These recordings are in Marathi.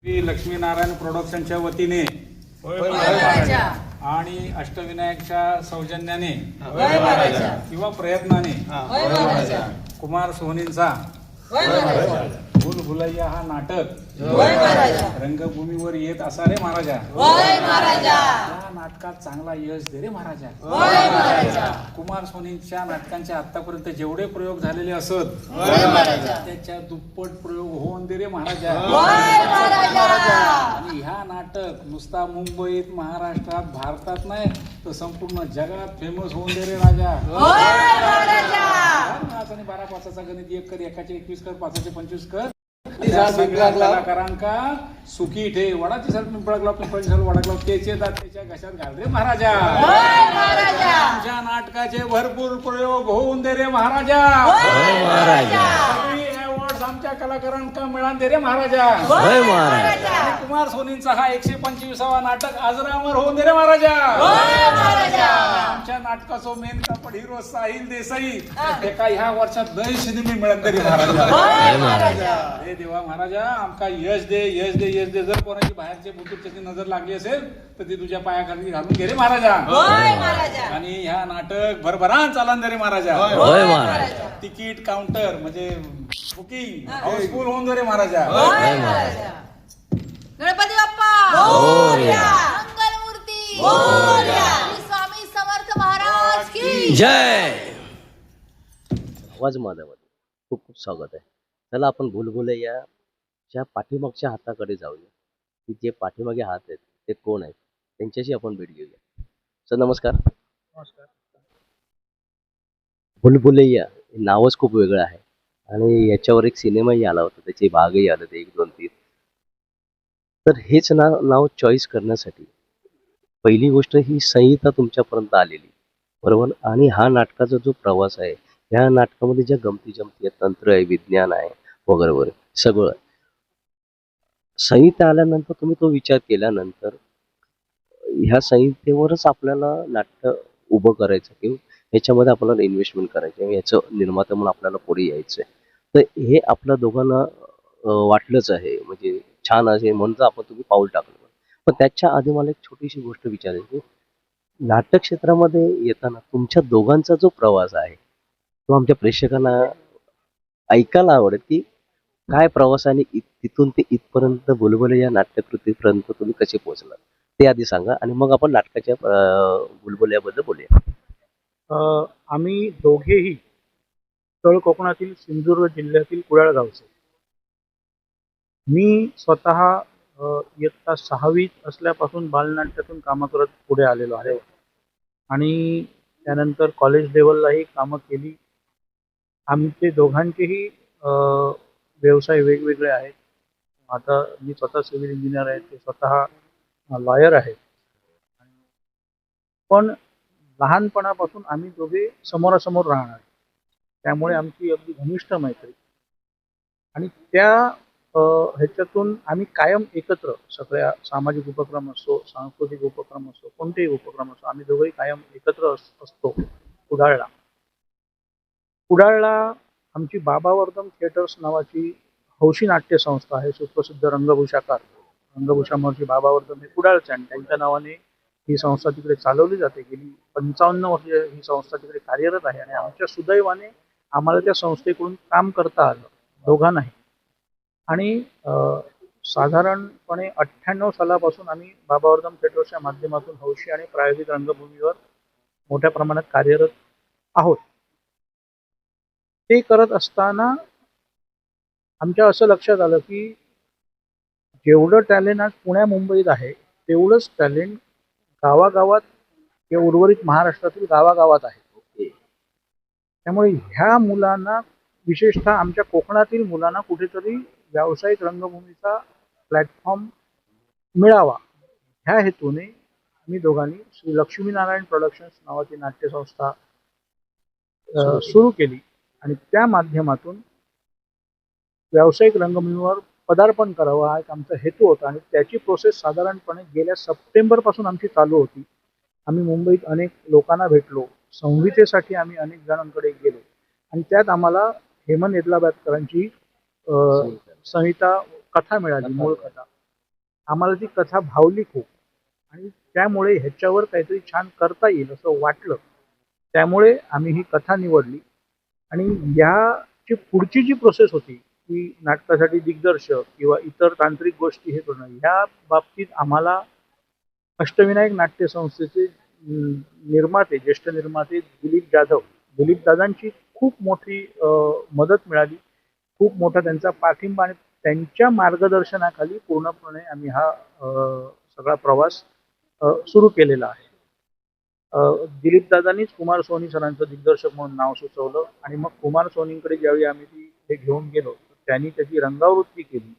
श्री लक्ष्मीनारायण प्रोडक्शनच्या वतीने आणि अष्टविनायकच्या सौजन्याने किंवा प्रयत्नाने कुमार सोनींचा भूलभुलैया हा नाटक रंगभूमीवर येत असा रे महाराजा. या नाटकात चांगला यश दे रे महाराजा. कुमार सोनींच्या नाटकांचे आतापर्यंत जेवढे प्रयोग झालेले असत त्याच्या दुप्पट प्रयोग होऊन दे रे महाराजा. आणि ह्या नाटक नुसता मुंबईत, महाराष्ट्रात, भारतात नाही तर संपूर्ण जगात फेमस होऊन दे रे राजा. आणि 12 पाचाचा गणित 1 कर, 1चे 21 कर, 5चे 25 कर. कलाकारांका सुखी ठे. वडाची साल पिंपळागला, पिंपळाची साल वडागला, त्याचे दात त्याच्या घशात घाल रे महाराजा. आमच्या नाटकाचे भरपूर प्रयोग होऊन दे रे महाराजा. अवॉर्ड आमच्या कलाकारांका मिळान दे रे महाराजा. आणि कुमार सोनींचा हा 125वा नाटक अजरामर होऊन दे रे महाराजा. आमच्या नाटकाचो मेन कापड हिरो साहिल देसाई एका ह्या वर्षात 9 सिनेमे मिळत तरी महाराजा. हे देवा महाराजा आमका यश दे, यश दे, यश दे. जर कोणाची बाहेरच्या बुद्धिची नजर लागली असेल तर ती तुझ्या पायाखाली घालून घे रे महाराजा. आणि ह्या नाटक भरभरान चालन दे रे महाराजा. तिकीट काउंटर म्हणजे बुकिंग हाऊसफुल होऊन दे रे महाराजा. गणपती बाप्पा मंगलमूर्ती स्वामी समर्थ महाराज की जय. आवाज माझ्यामध्ये खूप खूप स्वागत आहे. चला आपण भूलभुलैयाच्या पाठीमागच्या हाताकडे जाऊया की जे पाठीमागे हात आहेत ते कोण आहेत त्यांच्याशी आपण भेट घेऊया. सर नमस्कार. भूलभुलैया हे नावच खूप वेगळं आहे आणि याच्यावर एक सिनेमाही आला होता, त्याचे भागही आले होते 1, 2, 3. तर हेच नाव चॉईस करण्यासाठी पहिली गोष्ट ही संहिता तुमच्यापर्यंत आलेली बरोबर. आणि हा नाटकाचा जो प्रवास आहे ह्या नाटकामध्ये ज्या गमती जमती आहेत, तंत्र आहे, विज्ञान आहे वगैरे वगैरे सगळं संहिता आल्यानंतर तुम्ही तो विचार केल्यानंतर ह्या संहितेवरच आपल्याला नाट्य उभं करायचं किंवा ह्याच्यामध्ये आपल्याला इन्व्हेस्टमेंट करायचं, ह्याचं निर्माता म्हणून आपल्याला पुढे यायचं आहे. तर हे आपल्या दोघांना वाटलंच आहे, म्हणजे छान आहे म्हणून आपण तुम्ही पाऊल टाकलं. पण त्याच्या आधी मला एक छोटीशी गोष्ट विचारायची. नाटक क्षेत्रामध्ये येताना तुमच्या दोघांचा जो प्रवास आहे तो आमच्या प्रेक्षकांना ऐकायला आवडेल की काय प्रवास आणि तिथून ते इथपर्यंत भूलभुलैया या नाट्यकृतीपर्यंत तुम्ही कसे पोहोचला ते आधी सांगा आणि मग आपण नाटकाच्या भूलभुलैयाबद्दल बोलूया. आम्ही दोघेही तळ कोकणातील सिंधुदुर्ग जिल्ह्यातील कुडाळ गावचे. मी स्वतः इयत्ता 6वीत असल्यापासून बालनाट्यातून कामं करत पुढे आलेलो आहे आणि त्यानंतर कॉलेज लेवललाही कामं केली. आमचे दोघांचेही व्यवसाय वेगवेगळे आहेत. आता मी स्वतः सिव्हिल इंजिनियर आहे, ते स्वतः लॉयर आहेत. पण लहानपणापासून आम्ही दोघे समोरासमोर राहणार, त्यामुळे आमची अगदी घनिष्ठ मैत्री आणि त्या ह्याच्यातून आम्ही कायम एकत्र सगळ्या सामाजिक उपक्रम असो, सांस्कृतिक उपक्रम असो, कोणतेही उपक्रम असो, आम्ही दोघेही कायम एकत्र असतो. कुडाळला आमची बाबावर्धन थिएटर्स नावाची हौशी नाट्य संस्था आहे. सुप्रसिद्ध रंगभूषाकार रंगभूषा महर्षी बाबावर्धन हे कुडाळचे आणि त्यांच्या नावाने ही संस्था तिकडे चालवली जाते. गेली 55 वर्ष ही संस्था तिकडे कार्यरत आहे आणि आमच्या सुदैवाने आम्हाला त्या संस्थेकडून काम करता आलं दोघांनाही. आणि साधारणपणे 98 सालापासून आम्ही बाबावर्धन थिएटर्सच्या माध्यमातून हौशी आणि प्रायोगिक रंगभूमीवर मोठ्या प्रमाणात कार्यरत आहोत. ते करत असताना आमच्या असं लक्षात आलं की जेवढं टॅलेंट आज पुण्या मुंबईत आहे तेवढंच टॅलेंट गावागावात किंवा उर्वरित महाराष्ट्रातील गावागावात आहे. त्यामुळे ह्या मुलांना, विशेषतः आमच्या कोकणातील मुलांना कुठेतरी व्यावसायिक रंगभूमीचा प्लॅटफॉर्म मिळावा ह्या हेतूने आम्ही दोघांनी श्री लक्ष्मीनारायण प्रोडक्शन्स नावाची नाट्यसंस्था सुरू केली आणि त्या माध्यमातून व्यावसायिक रंगभूमीवर पदार्पण करावं हा एक आमचा हेतू होता. आणि त्याची प्रोसेस साधारणपणे गेल्या सप्टेंबरपासून आमची चालू होती. आम्ही मुंबईत अनेक लोकांना भेटलो, संहितेसाठी आम्ही अनेक जणांकडे गेलो आणि त्यात आम्हाला हेमंत एदलाबादकरांची संहिता कथा मिळाली, मूळ कथा. आम्हाला ती कथा भावली खूप आणि त्यामुळे ह्याच्यावर काहीतरी छान करता येईल असं वाटलं. त्यामुळे आम्ही ही कथा निवडली आणि याची पुढची जी प्रोसेस होती की नाटकासाठी दिग्दर्शक किंवा इतर तांत्रिक गोष्टी हे करणं, ह्या बाबतीत आम्हाला अष्टविनायक नाट्य संस्थेचे निर्माते, ज्येष्ठ निर्माते दिलीप जाधव, दिलीप दादांची खूप मोठी मदत मिळाली. खूप मोठा त्यांचा पाठिंबा आणि त्यांच्या मार्गदर्शनाखाली पूर्णपणे आम्ही हा सगळा प्रवास सुरू केलेला आहे. दिलीप दादांनीच कुमार सोनी सरांचं दिग्दर्शक म्हणून नाव सुचवलं आणि मग कुमार सोनींकडे ज्यावेळी आम्ही हे घेऊन गेलो त्यांनी त्याची रंगावृत्ती केली.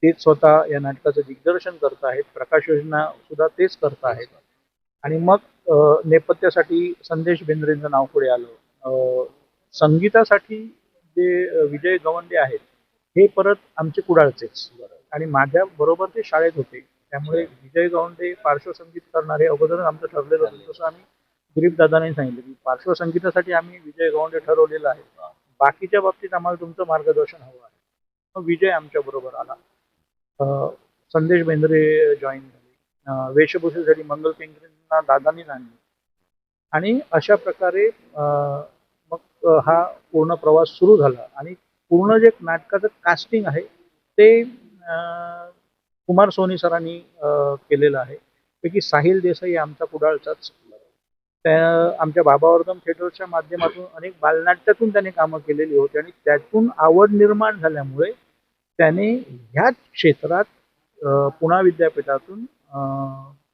तेच स्वतः या नाटकाचं दिग्दर्शन करत आहेत, प्रकाश योजना सुद्धा तेच करत आहेत. आणि मग नेपथ्यासाठी संदेश बेंद्रेंचं नाव पुढे आलं. संगीतासाठी जे विजय गवंडे आहेत हे परत आमचे कुडाळचेच आणि माझ्या बरोबर ते शाळेत होते. त्यामुळे विजय गवंडे पार्श्वसंगीत करणारे अगोदरच आमचं ठरलेलं होतं. तसं आम्ही दिलीप दादाने सांगितलं की पार्श्वसंगीतासाठी आम्ही विजय गवंडे ठरवलेलं आहे, बाकीच्या बाबतीत आम्हाला तुमचं मार्गदर्शन हवं आहे. मग विजय आमच्या बरोबर आला. संदेश बेंद्रे जॉईन झाले. वेशभूषेसाठी मंगल केंकरेंना दादांनी आणले आणि अशा प्रकारे मग हा पूर्ण प्रवास सुरू झाला आणि पूर्ण जे नाटकाचं कास्टिंग आहे ते कुमार सोनी सरांनी केलेलं आहे. पैकी साहिल देसाई आमचा कुडाळचाच. त्या आमच्या बाबावर्धन थिएटरच्या माध्यमातून अनेक बालनाट्यातून त्याने कामं केलेली होती आणि त्यातून आवड निर्माण झाल्यामुळे त्याने ह्याच क्षेत्रात पुणा विद्यापीठातून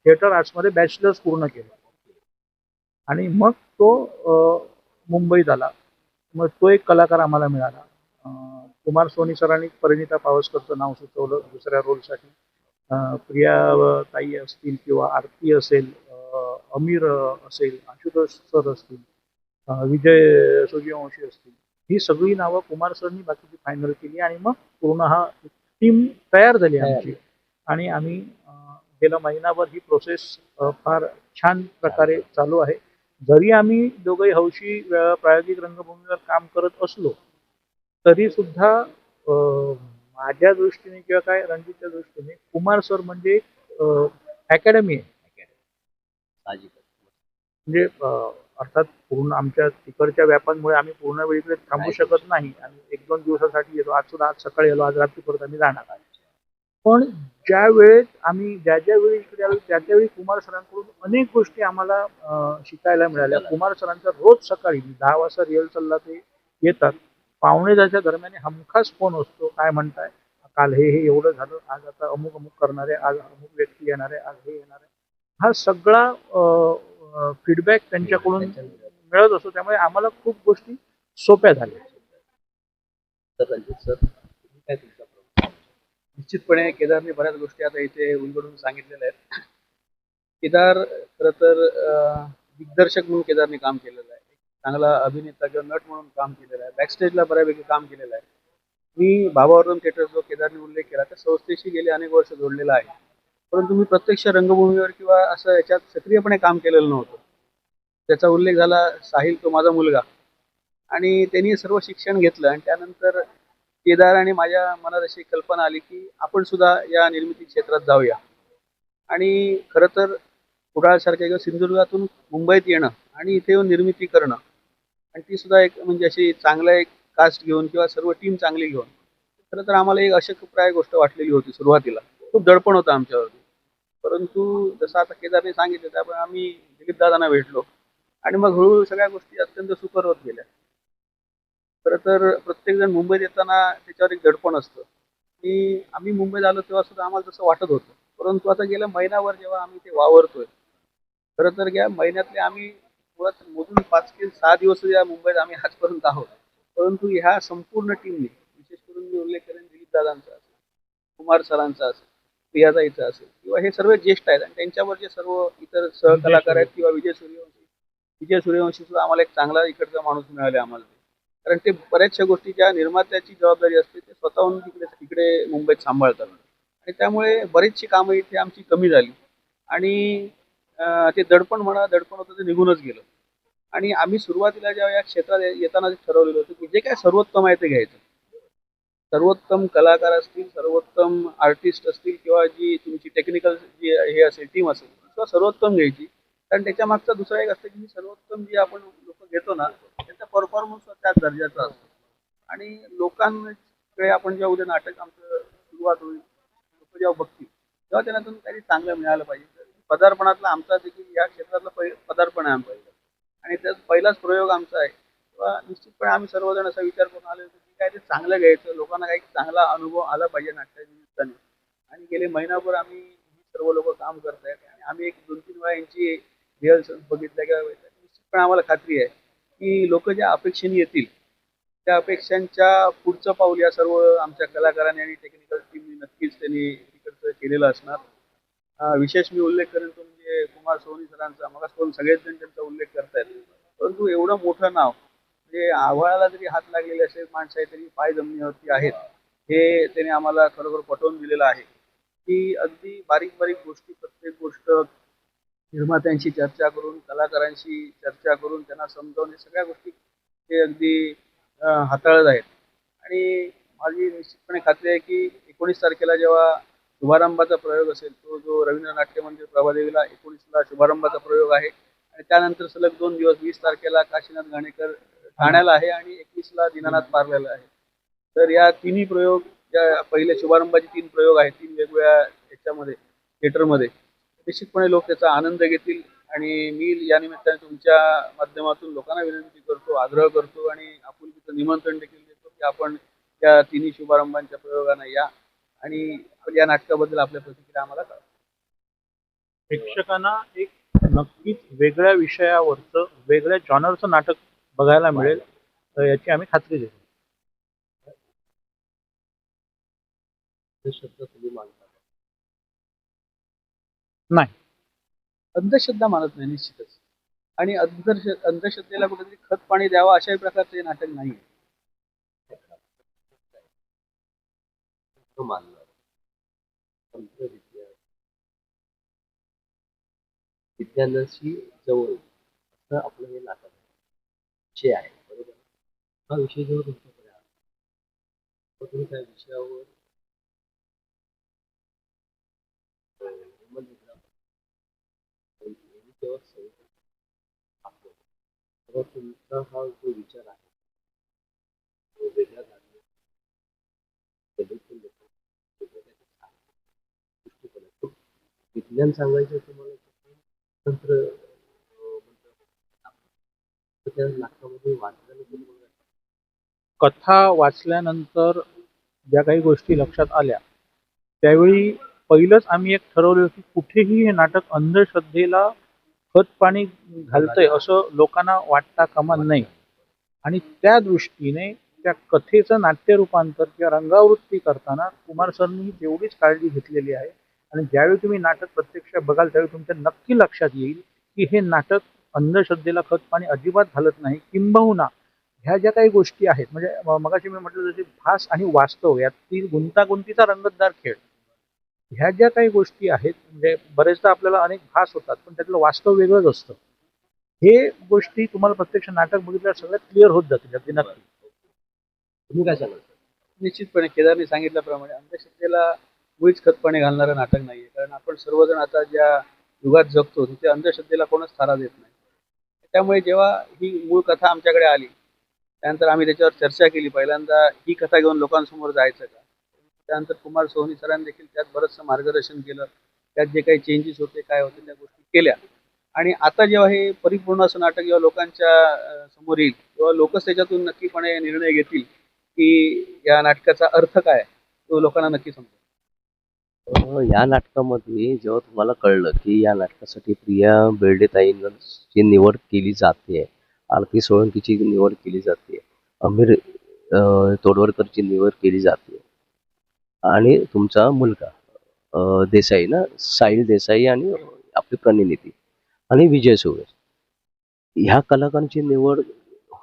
थिएटर आर्ट्समध्ये बॅचलर्स पूर्ण केलं आणि मग तो मुंबईत आला. मग तो एक कलाकार आम्हाला मिळाला. कुमार सोनी सरांनी परिणिता पावसकरचं नाव सुचवलं दुसऱ्या रोलसाठी. प्रिया ताई असतील किंवा आरती असेल, अमीर असेल, आशुतोष सर असतील, विजय सूर्यवंशी असतील, ही सगळी नावं कुमार सरनी बाकीची फायनल केली आणि मग पूर्ण हा टीम तयार झाली आमची. आणि आम्ही गेला महिनाभर ही प्रोसेस फार छान प्रकारे चालू आहे. जरी आम्ही दोघंही हौशी प्रायोगिक रंगभूमीवर काम करत असलो तरी सुद्धा माझ्या दृष्टीने किंवा काय रणजितच्या दृष्टीने कुमार सर म्हणजे अकॅडमी आहे. म्हणजे अर्थात पूर्ण आमच्या तिकडच्या व्यापांमुळे आम्ही पूर्ण वेळ इकडे थांबू शकत नाही. आम्ही 1-2 दिवसासाठी येतो. आज सुद्धा आज सकाळी आलो, आज रात्री परत आम्ही जाणार. पण ज्या वेळेत आम्ही ज्या वेळी इकडे आलो त्यावेळी कुमार सरांकडून अनेक गोष्टी आम्हाला शिकायला मिळाल्या. कुमार सरांचा रोज सकाळी 10 वाजता रिहर्सलला ते येतात. 9:15च्या दरम्यान हमखास फोन असतो, काय म्हणताय, काल हे एवढं झालं, आज आता अमुक अमुक करणार आहे, आज अमुक व्यक्ती येणार आहे, आज हे येणार आहे. हा सगळा फीडबॅक त्यांच्याकडून मिळत असतो. त्यामुळे आम्हाला खूप गोष्टी सोप्या झाल्या. निश्चितपणे केदारने बऱ्याच गोष्टी आता इथे उलगडून सांगितलेल्या आहेत. केदार खरं तर दिग्दर्शक म्हणून केदारने काम केलेलं आहे. चांगला अभिनेता किंवा नट म्हणून काम केलेलं आहे. बॅकस्टेजला बऱ्यापैकी काम केलेलं आहे. मी बाबावर्धन थिएटर जो केदारने उल्लेख केला त्या संस्थेशी गेले अनेक वर्ष जोडलेला आहे. परंतु मी प्रत्यक्ष रंगभूमीवर किंवा असं याच्यात सक्रियपणे काम केलेलं नव्हतं. त्याचा उल्लेख झाला साहिल, तो माझा मुलगा, आणि त्यांनी सर्व शिक्षण घेतलं आणि त्यानंतर केदार आणि माझ्या मनात अशी कल्पना आली की आपण सुद्धा या निर्मिती क्षेत्रात जाऊया. आणि खरं तर कुडाळसारख्या किंवा सिंधुदुर्गातून मुंबईत येणं आणि इथे येऊन निर्मिती करणं आणि ती सुद्धा एक म्हणजे अशी चांगला एक कास्ट घेऊन किंवा सर्व टीम चांगली घेऊन खरं तर आम्हाला एक अशक्यप्राय गोष्ट वाटलेली होती. सुरुवातीला खूप दडपण होतं आमच्यावरती. परंतु जसं आता केदारने सांगितलं त्यामुळे आम्ही दिलीप दादांना भेटलो आणि मग हळूहळू सगळ्या गोष्टी अत्यंत सुकर होत गेल्या. खरं तर प्रत्येकजण मुंबईत येताना त्याच्यावर एक दडपण असतं की आम्ही मुंबईत आलो तेव्हा सुद्धा आम्हाला तसं वाटत होतं. परंतु आता गेल्या महिनाभर जेव्हा आम्ही ते वावरतोय, खरं तर या महिन्यातले आम्ही मुळात मोजून 5 ते 6 दिवस या मुंबईत आम्ही आजपर्यंत आहोत. परंतु ह्या संपूर्ण टीमने, विशेष करून मी उल्लेख करेन दिलीप दादांचा असेल, कुमार सरांचा असेल, प्रियाताईचा असेल किंवा हे सर्व ज्येष्ठ आहेत आणि त्यांच्यावर जे सर्व इतर सहकलाकार आहेत किंवा विजय सूर्यवंशी सुद्धा आम्हाला एक चांगला इकडचा माणूस मिळाला आम्हाला. कारण ते बऱ्याचशा गोष्टी ज्या निर्मात्याची जबाबदारी असते ते स्वतःहून तिकडे मुंबईत सांभाळतात आणि त्यामुळे बरीचशी कामं इथे आमची कमी झाली आणि ते दडपण होतं ते निघूनच गेलं. आणि आम्ही सुरुवातीला जेव्हा या क्षेत्रात येताना ठरवलेलं होतं की जे काय सर्वोत्तम आहे ते घ्यायचं. सर्वोत्तम कलाकार असतील, सर्वोत्तम आर्टिस्ट असतील किंवा जी तुमची टेक्निकल जी हे असेल टीम असेल किंवा सर्वोत्तम घ्यायची. कारण त्याच्या मागचा दुसरा एक असतं की सर्वोत्तम जे आपण लोक घेतो ना त्यांचा परफॉर्मन्स त्याच दर्जाचा असतो. आणि लोकांकडे आपण जेव्हा उद्या नाटक आमचं सुरुवात होईल, लोक जेव्हा बघतील तेव्हा त्यांना त्यातून काही चांगलं मिळालं पाहिजे. तर पदार्पणातला आमचा देखील या क्षेत्रातलं पदार्पण आहे आमचं. आणि त्यात पहिलाच प्रयोग आमचा आहे. तेव्हा निश्चितपणे आम्ही सर्वजण असा विचार करून आलो होतो की काय ते चांगलं घ्यायचं, लोकांना काही चांगला अनुभव आला पाहिजे नाट्याच्या निमित्ताने. आणि गेले महिनाभर आम्ही ही सर्व लोक काम करत आहेत आणि आम्ही एक 2-3 वेळा यांची रिहर्सल बघितल्या किंवा निश्चितपणे आम्हाला खात्री आहे की लोक ज्या अपेक्षेने येतील त्या अपेक्षांच्या पुढचं पाऊल या सर्व आमच्या कलाकारांनी आणि टेक्निकल टीमने नक्कीच त्यांनी तिकडचं केलेलं असणार. विशेष मी उल्लेख करेन तो म्हणजे कुमार सोनी सरांचा. मग सगळेच जण त्यांचा उल्लेख करतायत, परंतु एवढं मोठं नाव म्हणजे आव्हाळाला जरी हात लागलेले असेल माणसं आहे तरी पाय जमिनीवरती आहेत, हे त्याने आम्हाला खरोखर पटवून दिलेलं आहे की अगदी बारीक बारीक गोष्टी, प्रत्येक गोष्ट निर्मात्यांशी चर्चा करून, कलाकारांशी चर्चा करून त्यांना समजावणे, सगळ्या गोष्टी ते अगदी हाताळत आहेत. आणि माझी निश्चितपणे खात्री आहे की 19 तारखेला जेव्हा शुभारंभाचा प्रयोग असेल, तो जो रवींद्र नाट्य मंदिर प्रभादेवीला 19ला शुभारंभाचा प्रयोग आहे आणि त्यानंतर सलग 2 दिवस 20 तारखेला काशीनाथ घाणेकर ठाण्याला आहे आणि 21ला दीनानाथ पार्ल्याला आहे. तर या तिन्ही प्रयोग, ज्या पहिले शुभारंभाचे 3 प्रयोग आहेत 3 वेगवेगळ्या याच्यामध्ये थिएटरमध्ये, निश्चितपणे लोक त्याचा आनंद घेतील. आणि मी या निमित्ताने तुमच्या माध्यमातून लोकांना विनंती करतो, आग्रह करतो आणि आपुलकीचं निमंत्रण देखील देतो की आपण त्या तिन्ही शुभारंभांच्या प्रयोगांना या आणि या नाटकाबद्दल आपल्या प्रतिक्रिया आम्हाला कळवा. प्रेक्षकांना एक नक्कीच वेगळ्या विषयावरचं, वेगळ्या जॉनरचं नाटक बघायला मिळेल याची आम्ही खात्री देतो. शब्द तुम्ही मांडता नाही, अंधश्रद्धा मानत नाही निश्चितच. आणि अंधश्रद्धेला कुठेतरी खत पाणी द्यावं अशाही प्रकारचे हे नाटक नाही. मानणार विज्ञानाशी जवळ असं आपलं हे नाटक आहे, विषय आहे, बरोबर. हा विषय जेव्हा तुमच्याकडे आला तर तुम्ही त्या विषयावर जेव्हा तेव्हा तुमचा हा जो विचार आहे तो वेगळा झाला, विज्ञान सांगायचं तुम्हाला तंत्र तर त्या नाटकामध्ये वाचल्यानंतर कथा वाचल्यानंतर ज्या काही गोष्टी लक्षात आल्या त्यावेळी पहिलंच आम्ही एक ठरवलं की कुठेही हे नाटक अंधश्रद्धेला खत पाणी घालतंय असं लोकांना वाटता कामा नये. आणि त्या दृष्टीने त्या कथेचं नाट्य रूपांतर किंवा रंगावृत्ती करताना कुमार सरनी तेवढीच काळजी घेतलेली आहे. आणि ज्यावेळी तुम्ही नाटक प्रत्यक्ष बघाल त्यावेळी तुमच्या नक्की लक्षात येईल की हे नाटक अंधश्रद्धेला खत पाणी अजिबात घालत नाही. किंबहुना ह्या ज्या काही गोष्टी आहेत म्हणजे मगाशी मी म्हटलं जसे भास आणि वास्तव यातील गुंतागुंतीचा रंगतदार खेळ, ह्या ज्या काही गोष्टी आहेत म्हणजे बरेचदा आपल्याला अनेक भास होतात पण त्यातलं वास्तव वेगळंच असतं. हे गोष्टी तुम्हाला प्रत्यक्ष नाटक बघितल्यावर सगळ्यात क्लिअर होत जातील अगदी नक्की. तुम्ही काय सांगाल? निश्चितपणे केदारने सांगितल्याप्रमाणे अंधश्रद्धेला मुळीच खतपाणी घालणारं नाटक नाहीये. कारण आपण सर्वजण आता ज्या युगात जगतो तिथे अंधश्रद्धेला कोणच थारा देत नाही. त्यामुळे जेव्हा ही मूळ कथा आमच्याकडे आली त्यानंतर आम्ही त्याच्यावर चर्चा केली. पहिल्यांदा ही कथा घेऊन लोकांसमोर जायचं का. त्यानंतर कुमार सोनी सरांनी देखील त्यात बरंचसं मार्गदर्शन केलं. त्यात जे काही चेंजेस होते काय होते त्या गोष्टी केल्या. आणि आता जेव्हा हे परिपूर्ण असं नाटक जेव्हा लोकांच्या समोर येईल तेव्हा लोकच त्याच्यातून नक्कीपणे निर्णय घेतील की या नाटकाचा अर्थ काय तो लोकांना नक्की समजेल. या नाटकामध्ये जेव्हा तुम्हाला कळलं की या नाटकासाठी प्रिया बेर्डेताईंची निवड केली जाते, आरती सोळंकीची निवड केली जाते, अमीर तोडवरकरची निवड केली जाते आणि तुमचा मुलगा देसाई ना, साहिल देसाई आणि आपली प्रणिती आणि विजय सुळे ह्या कलाकारांची निवड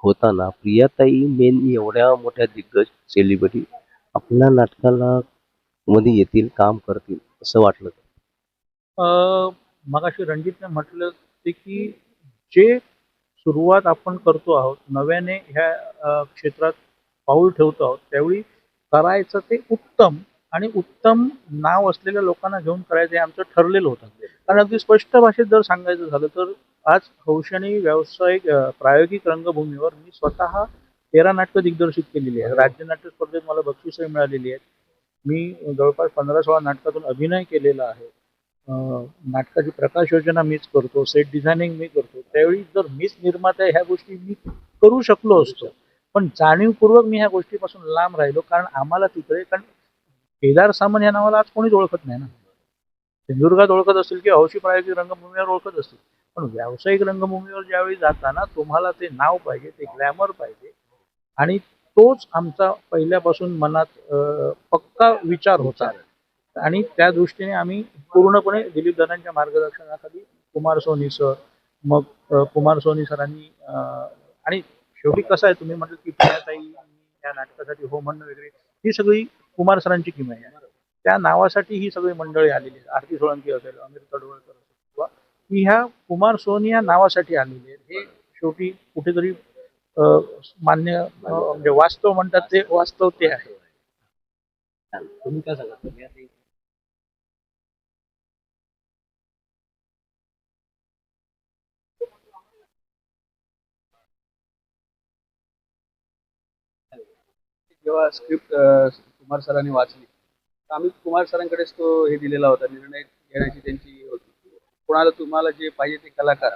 होताना प्रियाताई मेन एवढ्या मोठ्या दिग्गज सेलिब्रिटी आपल्या नाटकाला मध्ये येतील, काम करतील असं वाटलं? मगाशी रणजितने म्हटलं ते की जे सुरुवात आपण करतो आहोत नव्याने ह्या क्षेत्रात पाऊल ठेवतो आहोत त्यावेळी करायचं ते उत्तम आणि उत्तम नाव असलेल्या लोकांना घेऊन करायचं हे आमचं ठरलेलं होतं. कारण अगदी स्पष्ट भाषेत जर सांगायचं झालं तर आज हौशणी व्यावसायिक प्रायोगिक रंगभूमीवर मी स्वतः 13 नाटकं दिग्दर्शित केलेली आहे. राज्य नाट्य स्पर्धेत मला बक्षिसही मिळालेली आहेत. मी जवळपास 15-16 नाटकातून अभिनय केलेला आहे. नाटकाची प्रकाश योजना मीच करतो, सेट डिझायनिंग मी करतो. त्यावेळी जर मीच निर्माता ह्या गोष्टी मी करू शकलो असतो, पण जाणीवपूर्वक मी ह्या गोष्टीपासून लांब राहिलो. कारण आम्हाला तिकडे, कारण केदार सामंत या नावाला आज कोणीच ओळखत नाही ना. सिंधुदुर्गात ओळखत असतील किंवा हौशी प्रायोगिक रंगभूमीवर ओळखत असतील, पण व्यावसायिक रंगभूमीवर ज्यावेळी जाताना तुम्हाला ते नाव पाहिजे, ते ग्लॅमर पाहिजे. आणि तोच आमचा पहिल्यापासून मनात पक्का विचार होता. आणि त्या दृष्टीने आम्ही पूर्णपणे दिलीप दादांच्या मार्गदर्शनाखाली कुमार सोनी सर, मग कुमार सोनी सरांनी आणि शेवटी कसं आहे, तुम्ही म्हटलं की प्रियाताई या नाटकासाठी हो म्हणणं वगैरे, ही सगळी कुमार सरांची किमया आहे. त्या नावासाठी ही सगळी मंडळी आलेली आहेत. आरती सोळंकी असेल, अमित तडवळकर असेल, किंवा ही ह्या कुमार सोनी या नावासाठी आलेली आहेत. हे शेवटी कुठेतरी मान्य म्हणजे वास्तव म्हणतात ते वास्तव ते आहे. तुम्ही काय सांगा? जेव्हा स्क्रिप्ट कुमार सरांनी वाचली, तर आम्ही कुमार सरांकडेच तो हे दिलेला होता, निर्णय घेण्याची त्यांची होती. कोणाला तुम्हाला जे पाहिजे ते कलाकार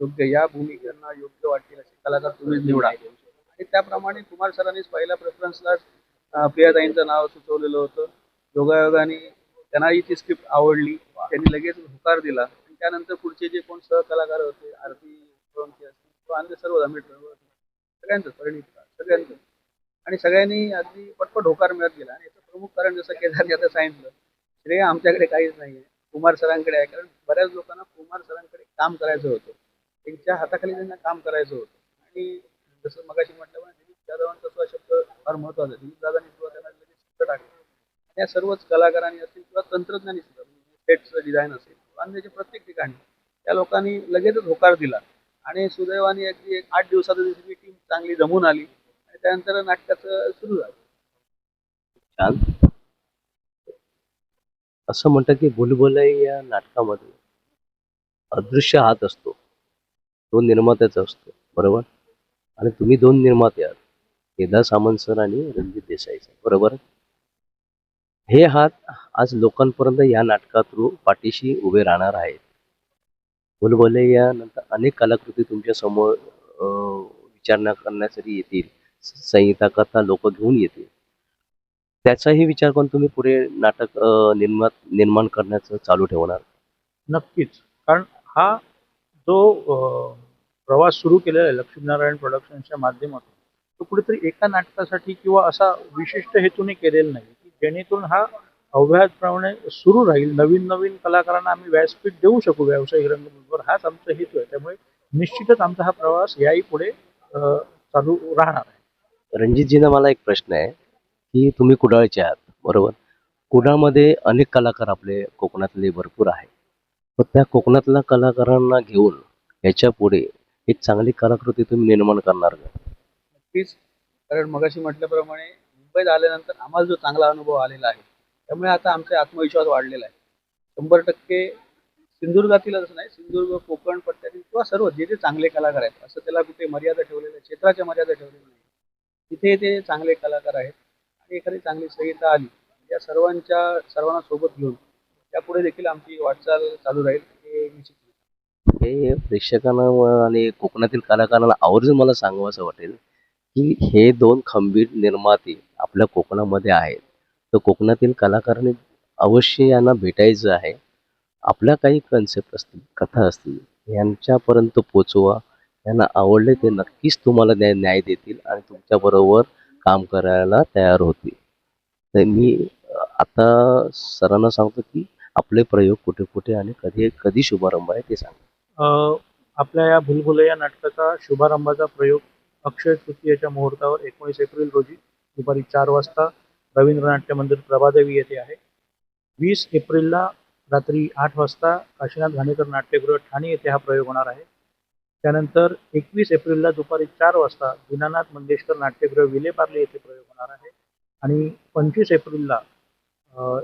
योग्य या भूमिकांना योग्य वाटतील असे कलाकार तुम्ही निवडा. आणि त्याप्रमाणे कुमार सरांनीच पहिल्या प्रेफरन्सला प्रियाताईंचं नाव सुचवलेलं होतं. योगायोगाने त्यांनाही ती स्क्रिप्ट आवडली, त्यांनी लगेच होकार दिला. आणि त्यानंतर पुढचे जे कोण सहकलाकार होते, आरती सोळंकी असतील किंवा अन्य सर्व अमित सगळ्यांचं परिणित सगळ्यांचं, आणि सगळ्यांनी अगदी पटपट होकार मिळत गेला. आणि याचं प्रमुख कारण जसं केदारने आता सांगितलं, श्रेय आमच्याकडे काहीच नाही आहे, कुमार सरांकडे आहे. कारण बऱ्याच लोकांना कुमार सरांकडे काम करायचं होतं, त्यांच्या हाताखाली त्यांना काम करायचं होतं. आणि जसं मगाशी म्हटलं, दिलीप जाधवांचा तो शब्द फार महत्त्वाचा आहे. दिलीप दादांनी सुद्धा त्यांना लगेच शब्द टाकले. त्या सर्वच कलाकारांनी असतील किंवा तंत्रज्ञानी सुद्धा, सेटचं डिझाईन असेल किंवा अन्य प्रत्येक ठिकाणी त्या लोकांनी लगेचच होकार दिला. आणि सुदैवाने अगदी 8 दिवसातच ही टीम चांगली जमून आली. त्यानंतर नाटकाचं सुरू झालं. छान. असं म्हणतात की भुलभुलैया या नाटकामध्ये अदृश्य हात असतो, तो निर्मात्याचा असतो, बरोबर? आणि तुम्ही 2 निर्माते आहात, केदार सामंत सर आणि रणजित देसाई सर, बरोबर? हे हात आज लोकांपर्यंत या नाटका थ्रू पाठीशी उभे राहणार आहेत. भुलभुलैया नंतर अनेक कलाकृती तुमच्या समोर विचारणा करण्यासाठी येतील, संहिता कथा लोक घेऊन येतील. त्याचाही विचार करून तुम्ही पुढे नाटक निर्माण करण्याचं चालू ठेवणार? नक्कीच. कारण हा जो प्रवास सुरू केलेला आहे लक्ष्मीनारायण प्रोडक्शन्सच्या माध्यमातून, तो कुठेतरी एका नाटकासाठी किंवा असा विशिष्ट हेतूने केलेला नाही, की जेणेकरून हा अव्याहतपणे सुरू राहील. नवीन नवीन कलाकारांना आम्ही व्यासपीठ देऊ शकू व्यावसायिक रंगभूमीवर, हाच आमचा हेतू आहे. त्यामुळे निश्चितच आमचा हा प्रवास याही पुढे चालू राहणार आहे. रणजितजींना मला एक प्रश्न आहे की तुम्ही कुडाळचे आहात, बरोबर? कुडाळमध्ये अनेक कलाकार आपले कोकणातले भरपूर आहेत. पण त्या कोकणातल्या कलाकारांना घेऊन याच्या पुढे एक चांगली कलाकृती तुम्ही निर्माण करणार का? नक्कीच. कारण मगाशी म्हटल्याप्रमाणे मुंबईत आल्यानंतर आम्हाला जो चांगला अनुभव आलेला आहे, त्यामुळे आता आमचा आत्मविश्वास वाढलेला आहे. 100% सिंधुदुर्गातील असं नाही, सिंधुदुर्ग कोकण पट्ट्यातील किंवा सर्व जे जे चांगले कलाकार आहेत, असं त्याला कुठे मर्यादा ठेवलेल्या, क्षेत्राच्या मर्यादा ठेवलेल्या नाही. तिथे ते चांगले कलाकार आहेत. आणि एखादी चांगली संहिता आली, या सर्वांना सोबत घेऊन त्यापुढे देखील आमची वाटचाल चालू राहील, हे निश्चित. हे प्रेक्षकांना आणि कोकणातील कलाकारांना आवर्जून मला सांगावं वाटेल की हे 2 खंबीर निर्माते आपल्या कोकणामध्ये आहेत. तर कोकणातील कलाकारांनी अवश्य यांना भेटायचं आहे. आपल्या काही कन्सेप्ट असतील, कथा असतील, यांच्यापर्यंत पोचवा. यांना आवडले ते नक्कीच तुम्हाला न्याय देतील आणि तुमच्याबरोबर काम करायला तयार होतील. तर मी आता सरांना सांगतो की आपले प्रयोग कुठे कुठे आणि कधी शुभारंभ आहे ते सांगा. आपल्या या भुलभुलैया नाटकाचा शुभारंभाचा प्रयोग अक्षय तृतीयेच्या मुहूर्तावर 19 एप्रिल रोजी दुपारी 4 वाजता रवींद्र नाट्य मंदिर प्रभादेवी येथे आहे. 20 एप्रिलला रात्री 8 वाजता काशीनाथ घाणेकर नाट्यगृह ठाणे येथे हा प्रयोग होणार आहे. त्यानंतर 21 एप्रिलला दुपारी 4 वाजता दीनानाथ मंगेशकर नाट्यगृह विलेपार्ले येथे प्रयोग होणार आहे. आणि 25 एप्रिलला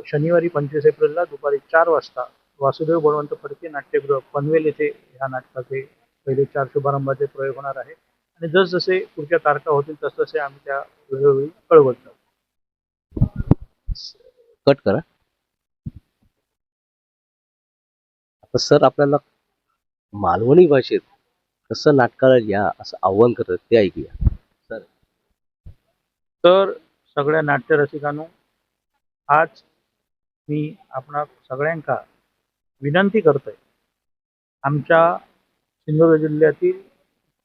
शनिवारी 25 एप्रिलला दुपारी 4 वाजता वासुदेव बळवंत फडके नाट्यगृह पनवेल येथे ह्या नाटकाचे पहिले 4 शुभारंभाचे प्रयोग होणार आहे आणि जसजसे पुढच्या तारखा होतील तसतसे आम्ही त्या वेळोवेळी कळवत जाऊ. कट करा. आता सर आपल्याला मालवणी भाषेत कसं नाटकाला लिहा असं आव्हान करतात ते ऐकूया. सर तर सगळ्या नाट्यरसिकांनो, आज मी आपणा सगळ्यांका विनंती करतोय, आमच्या सिंधुदुर्ग जिल्ह्यातील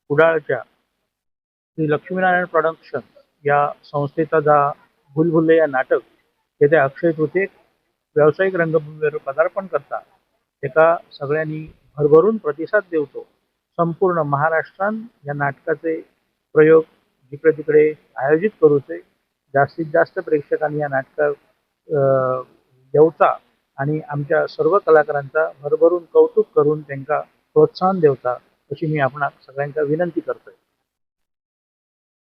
कुडाळच्या श्री लक्ष्मीनारायण प्रोडक्शन या संस्थेचा जा भूलभुलैया नाटक येत्या अक्षय तृतीयेक व्यावसायिक रंगभूमीवर पदार्पण करता एका सगळ्यांनी भरभरून प्रतिसाद देवतो. संपूर्ण महाराष्ट्रात या नाटकाचे प्रयोग जिकडे तिकडे आयोजित करूचे, जास्तीत जास्त प्रेक्षकांनी या नाटकात येवचा आणि आमच्या सर्व कलाकारांचा भरभरून कौतुक करून त्यांना प्रोत्साहन देवता अशी मी आपणा सगळ्यांका विनंती करतोय.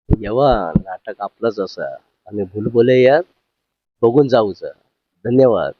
येवा नाटक आपलंच असं आणि भूलभुलैयात बघून जाऊचं. धन्यवाद.